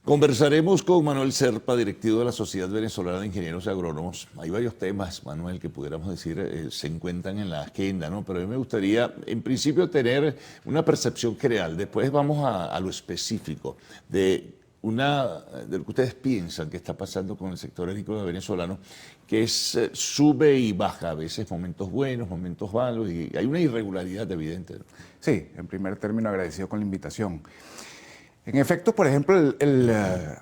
Conversaremos con Manuel Serpa, directivo de la Sociedad Venezolana de Ingenieros Agrónomos. Hay varios temas, Manuel, que pudiéramos decir se encuentran en la agenda, ¿no? Pero a mí me gustaría, en principio, tener una percepción general. Después vamos a lo específico de lo que ustedes piensan que está pasando con el sector agrícola venezolano, que es sube y baja, a veces momentos buenos, momentos malos, y hay una irregularidad evidente, ¿no? Sí, en primer término agradecido con la invitación. En efecto, por ejemplo, el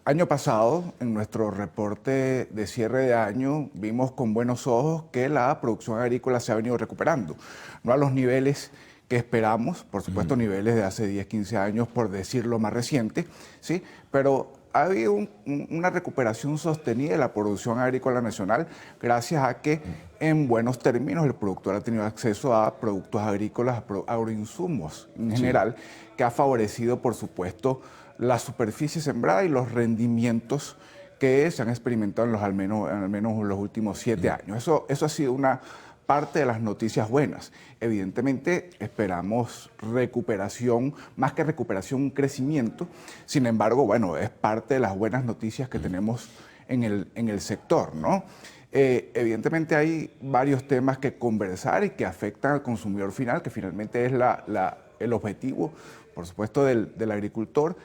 año pasado, en nuestro reporte de cierre de año, vimos con buenos ojos que la producción agrícola se ha venido recuperando. No a los niveles que esperamos, por supuesto niveles de hace 10, 15 años, por decirlo más reciente, ¿sí? Pero ha habido una recuperación sostenida de la producción agrícola nacional gracias a que, en buenos términos, el productor ha tenido acceso a productos agrícolas, a agroinsumos en general, que ha favorecido, por supuesto, la superficie sembrada y los rendimientos que se han experimentado al menos los últimos 7 años. Eso ha sido una parte de las noticias buenas. Evidentemente esperamos recuperación, más que recuperación, un crecimiento. Sin embargo, bueno, es parte de las buenas noticias que tenemos en el sector, ¿no? Evidentemente hay varios temas que conversar y que afectan al consumidor final, que finalmente es el objetivo, por supuesto, del agricultor,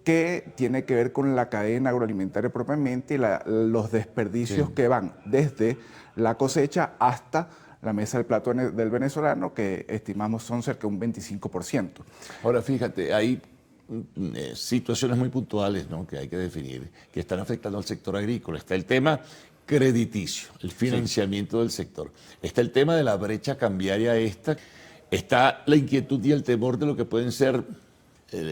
que tiene que ver con la cadena agroalimentaria propiamente y los desperdicios que van desde la cosecha hasta la mesa del plato del venezolano, que estimamos son cerca de un 25%. Ahora, fíjate, hay situaciones muy puntuales, ¿no?, que hay que definir, que están afectando al sector agrícola. Está el tema crediticio, el financiamiento del sector. Está el tema de la brecha cambiaria esta. Está la inquietud y el temor de lo que pueden ser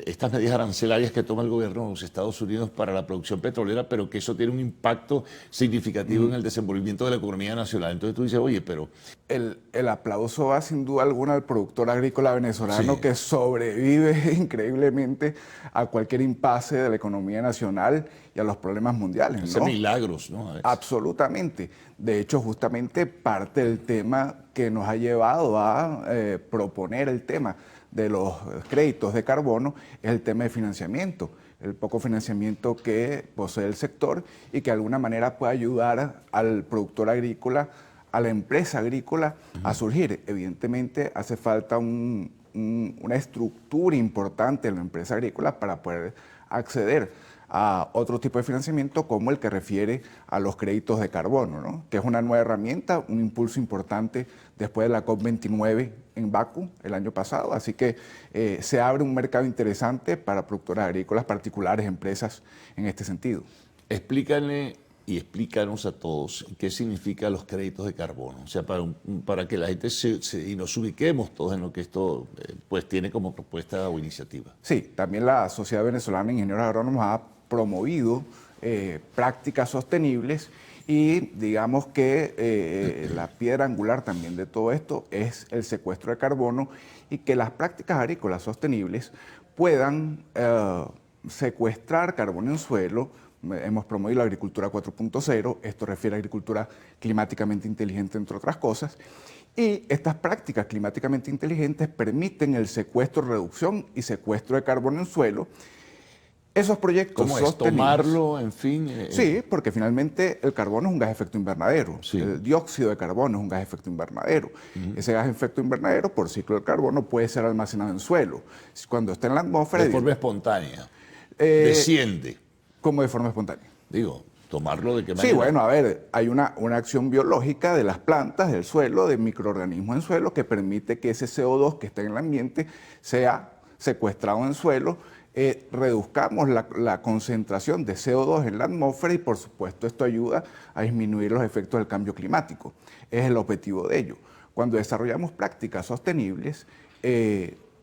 estas medidas arancelarias que toma el gobierno de los Estados Unidos para la producción petrolera, pero que eso tiene un impacto significativo en el desenvolvimiento de la economía nacional. Entonces tú dices, oye, pero... El aplauso va sin duda alguna al productor agrícola venezolano, que sobrevive increíblemente a cualquier impasse de la economía nacional y a los problemas mundiales, ¿no? Hace milagros, ¿no? Absolutamente. De hecho, justamente parte del tema que nos ha llevado a proponer el tema de los créditos de carbono es el tema de financiamiento, el poco financiamiento que posee el sector y que de alguna manera puede ayudar al productor agrícola, a la empresa agrícola a surgir. Evidentemente hace falta una estructura importante en la empresa agrícola para poder acceder a otro tipo de financiamiento como el que refiere a los créditos de carbono, ¿no?, que es una nueva herramienta, un impulso importante después de la COP29 en Bakú el año pasado. Así que se abre un mercado interesante para productores agrícolas particulares, empresas en este sentido. Explícale y explícanos a todos qué significan los créditos de carbono, o sea, para que la gente y nos ubiquemos todos en lo que esto pues tiene como propuesta o iniciativa. Sí, también la Sociedad Venezolana de Ingenieros Agrónomos ha promovido prácticas sostenibles y digamos que la piedra angular también de todo esto es el secuestro de carbono y que las prácticas agrícolas sostenibles puedan secuestrar carbono en suelo. Hemos promovido la agricultura 4.0, esto refiere a agricultura climáticamente inteligente, entre otras cosas, y estas prácticas climáticamente inteligentes permiten el secuestro, reducción y secuestro de carbono en suelo. Esos proyectos ¿cómo es? sostenibles, ¿Tomarlo, en fin? Sí, porque finalmente el carbono es un gas de efecto invernadero. Sí. El dióxido de carbono es un gas de efecto invernadero. Ese gas de efecto invernadero, por ciclo del carbono, puede ser almacenado en suelo. Cuando está en la atmósfera... De forma espontánea. Desciende. Como de forma espontánea. Digo, tomarlo de qué manera. Sí, bueno, a ver, hay una acción biológica de las plantas, del suelo, de microorganismos en suelo, que permite que ese CO2 que está en el ambiente sea secuestrado en suelo, reduzcamos la concentración de CO2 en la atmósfera y, por supuesto, esto ayuda a disminuir los efectos del cambio climático. Es el objetivo de ello. Cuando desarrollamos prácticas sostenibles,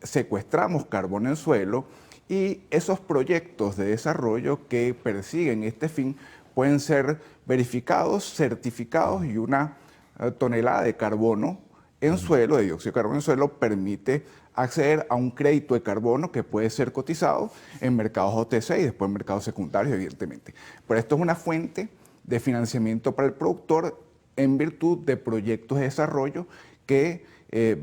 secuestramos carbono en suelo y esos proyectos de desarrollo que persiguen este fin pueden ser verificados, certificados y una tonelada de carbono en suelo, de dióxido de carbono en suelo, permite acceder a un crédito de carbono que puede ser cotizado en mercados OTC y después en mercados secundarios, evidentemente. Pero esto es una fuente de financiamiento para el productor en virtud de proyectos de desarrollo que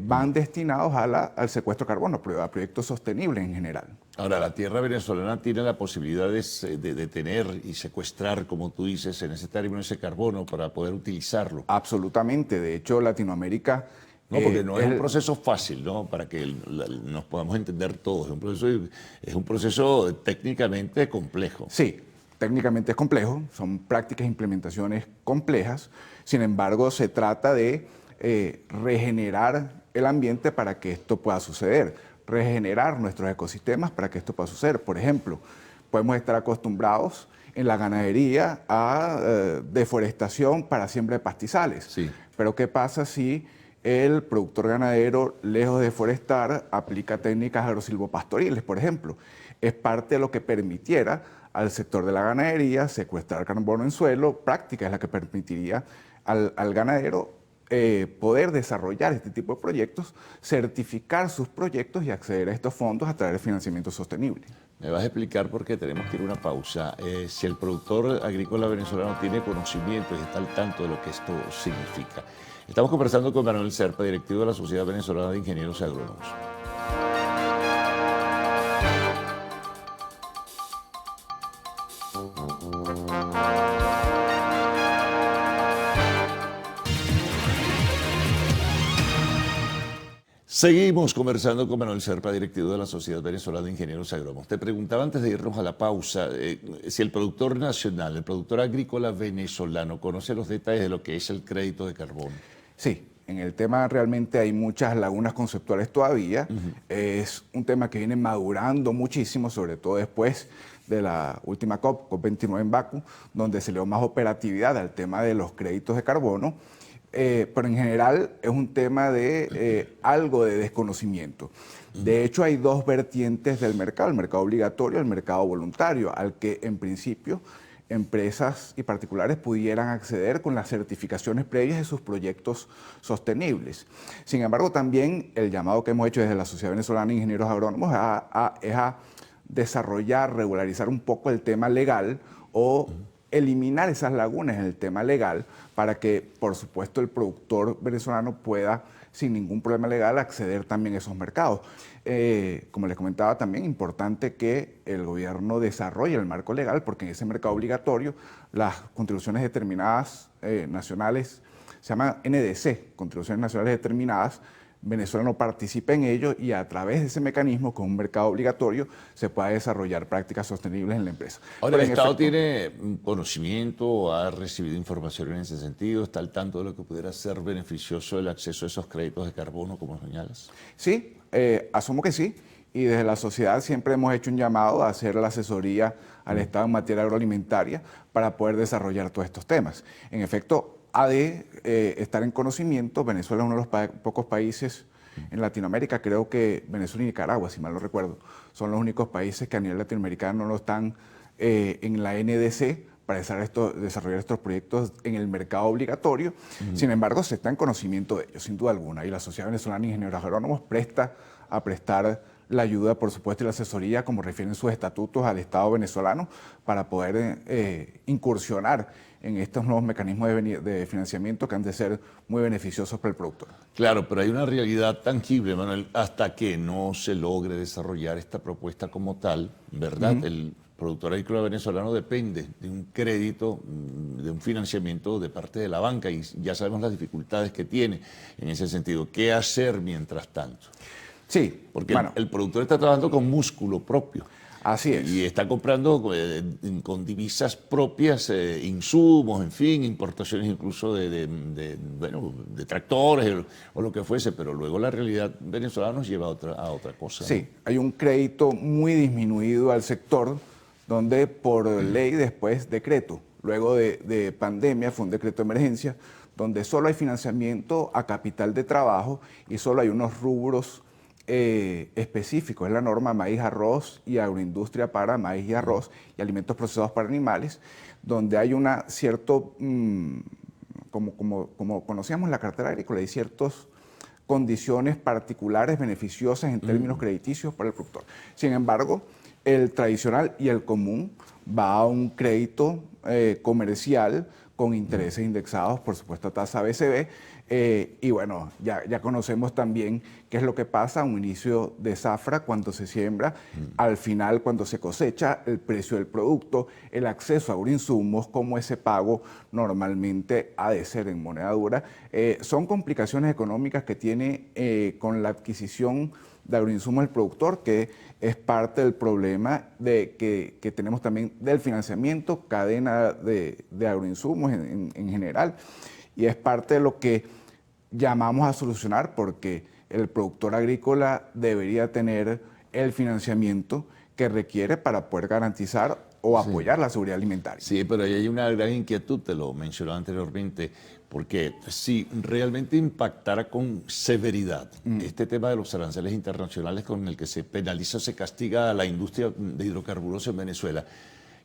van destinados al secuestro de carbono, a proyectos sostenibles en general. Ahora, la tierra venezolana tiene la posibilidad de tener y secuestrar, como tú dices, en ese término, ese carbono para poder utilizarlo. Absolutamente. De hecho, Latinoamérica... No, porque no es un proceso fácil, ¿no? Para que nos podamos entender todos. Es un proceso técnicamente complejo. Sí, técnicamente es complejo, son prácticas e implementaciones complejas. Sin embargo, se trata de regenerar el ambiente para que esto pueda suceder, regenerar nuestros ecosistemas para que esto pueda suceder. Por ejemplo, podemos estar acostumbrados en la ganadería a deforestación para siembra de pastizales. Sí. Pero ¿qué pasa si el productor ganadero, lejos de deforestar, aplica técnicas agrosilvopastoriles, por ejemplo? Es parte de lo que permitiera al sector de la ganadería secuestrar carbono en suelo, práctica es la que permitiría al ganadero poder desarrollar este tipo de proyectos, certificar sus proyectos y acceder a estos fondos a través de financiamiento sostenible. Me vas a explicar por qué tenemos que ir a una pausa. Si el productor agrícola venezolano tiene conocimiento y está al tanto de lo que esto significa. Estamos conversando con Manuel Serpa, directivo de la Sociedad Venezolana de Ingenieros Agrónomos. Seguimos conversando con Manuel Serpa, directivo de la Sociedad Venezolana de Ingenieros Agrónomos. Te preguntaba antes de irnos a la pausa, si el productor nacional, el productor agrícola venezolano, conoce los detalles de lo que es el crédito de carbono. Sí, en el tema realmente hay muchas lagunas conceptuales todavía. Es un tema que viene madurando muchísimo, sobre todo después de la última COP29 en Bakú, donde se le dio más operatividad al tema de los créditos de carbono. Pero en general es un tema de algo de desconocimiento. De hecho, hay dos vertientes del mercado, el mercado obligatorio y el mercado voluntario, al que en principio empresas y particulares pudieran acceder con las certificaciones previas de sus proyectos sostenibles. Sin embargo, también el llamado que hemos hecho desde la Sociedad Venezolana de Ingenieros Agrónomos es a desarrollar, regularizar un poco el tema legal o eliminar esas lagunas en el tema legal para que, por supuesto, el productor venezolano pueda, sin ningún problema legal, acceder también a esos mercados. Como les comentaba, también importante que el gobierno desarrolle el marco legal, porque en ese mercado obligatorio las contribuciones determinadas nacionales, se llama NDC, contribuciones nacionales determinadas, Venezuela no participa en ello y a través de ese mecanismo, con un mercado obligatorio, se puede desarrollar prácticas sostenibles en la empresa. Ahora, ¿el Estado tiene conocimiento, ha recibido información en ese sentido, está al tanto de lo que pudiera ser beneficioso el acceso a esos créditos de carbono, como señalas? Sí, asumo que sí. Y desde la sociedad siempre hemos hecho un llamado a hacer la asesoría al Estado en materia agroalimentaria para poder desarrollar todos estos temas. En efecto, ha de estar en conocimiento. Venezuela es uno de los pocos países en Latinoamérica, creo que Venezuela y Nicaragua, si mal no recuerdo, son los únicos países que a nivel latinoamericano no están en la NDC para desarrollar estos proyectos en el mercado obligatorio. Sin embargo, se está en conocimiento de ellos, sin duda alguna, y la Sociedad Venezolana de Ingenieros Agrónomos presta a prestar la ayuda, por supuesto, y la asesoría, como refieren sus estatutos, al Estado venezolano para poder incursionar en estos nuevos mecanismos de financiamiento que han de ser muy beneficiosos para el productor. Claro, pero hay una realidad tangible, Manuel, hasta que no se logre desarrollar esta propuesta como tal, ¿verdad? El productor agrícola venezolano depende de un crédito, de un financiamiento de parte de la banca y ya sabemos las dificultades que tiene en ese sentido. ¿Qué hacer mientras tanto? Sí, porque el productor está trabajando con músculo propio. Así es. Y está comprando con divisas propias, insumos, en fin, importaciones incluso de tractores o lo que fuese, pero luego la realidad venezolana nos lleva a otra cosa. Sí, hay un crédito muy disminuido al sector, donde por ley después decreto, luego de pandemia fue un decreto de emergencia, donde solo hay financiamiento a capital de trabajo y solo hay unos rubros específicos. Es la norma maíz, arroz y agroindustria para maíz y arroz y alimentos procesados para animales, donde hay una cierto, como conocíamos la cartera agrícola, hay ciertas condiciones particulares beneficiosas en términos crediticios para el productor. Sin embargo, el tradicional y el común va a un crédito comercial con intereses indexados, por supuesto, a tasa BCB, Y bueno, ya conocemos también qué es lo que pasa a un inicio de zafra cuando se siembra, al final cuando se cosecha, el precio del producto, el acceso a agroinsumos, cómo ese pago normalmente ha de ser en moneda dura. Son complicaciones económicas que tiene con la adquisición de agroinsumos del productor, que es parte del problema que tenemos también del financiamiento, cadena de agroinsumos en general, y es parte de lo que llamamos a solucionar, porque el productor agrícola debería tener el financiamiento que requiere para poder garantizar o apoyar la seguridad alimentaria. Sí, pero ahí hay una gran inquietud, te lo mencionaba anteriormente, porque si realmente impactara con severidad este tema de los aranceles internacionales con el que se penaliza o se castiga a la industria de hidrocarburos en Venezuela,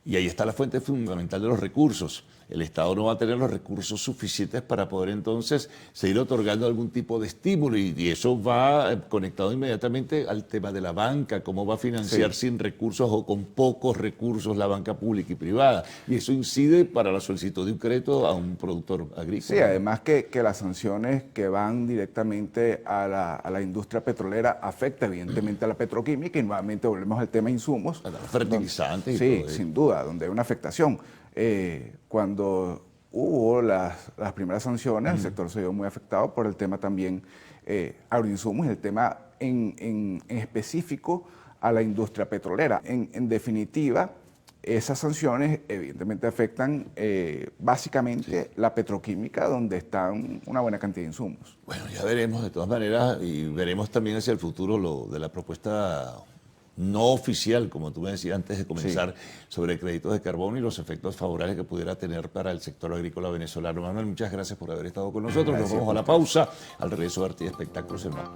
y ahí está la fuente fundamental de los recursos. El Estado no va a tener los recursos suficientes para poder entonces seguir otorgando algún tipo de estímulo, y eso va conectado inmediatamente al tema de la banca, cómo va a financiar sin recursos o con pocos recursos la banca pública y privada. Y eso incide para la solicitud de un crédito a un productor agrícola. Sí, además que las sanciones que van directamente a la industria petrolera afectan evidentemente a la petroquímica, y nuevamente volvemos al tema insumos. A los fertilizantes. Sí, sin duda, donde hay una afectación. Cuando hubo las primeras sanciones, el sector se vio muy afectado por el tema también agroinsumos, el tema en específico a la industria petrolera. En definitiva, esas sanciones evidentemente afectan básicamente la petroquímica, donde están una buena cantidad de insumos. Bueno, ya veremos de todas maneras, y veremos también hacia el futuro lo de la propuesta no oficial, como tú me decías antes de comenzar, sobre créditos de carbono y los efectos favorables que pudiera tener para el sector agrícola venezolano. Manuel, muchas gracias por haber estado con nosotros. Gracias. Nos vamos a la pausa. Al regreso de Arte y Espectáculos en Más.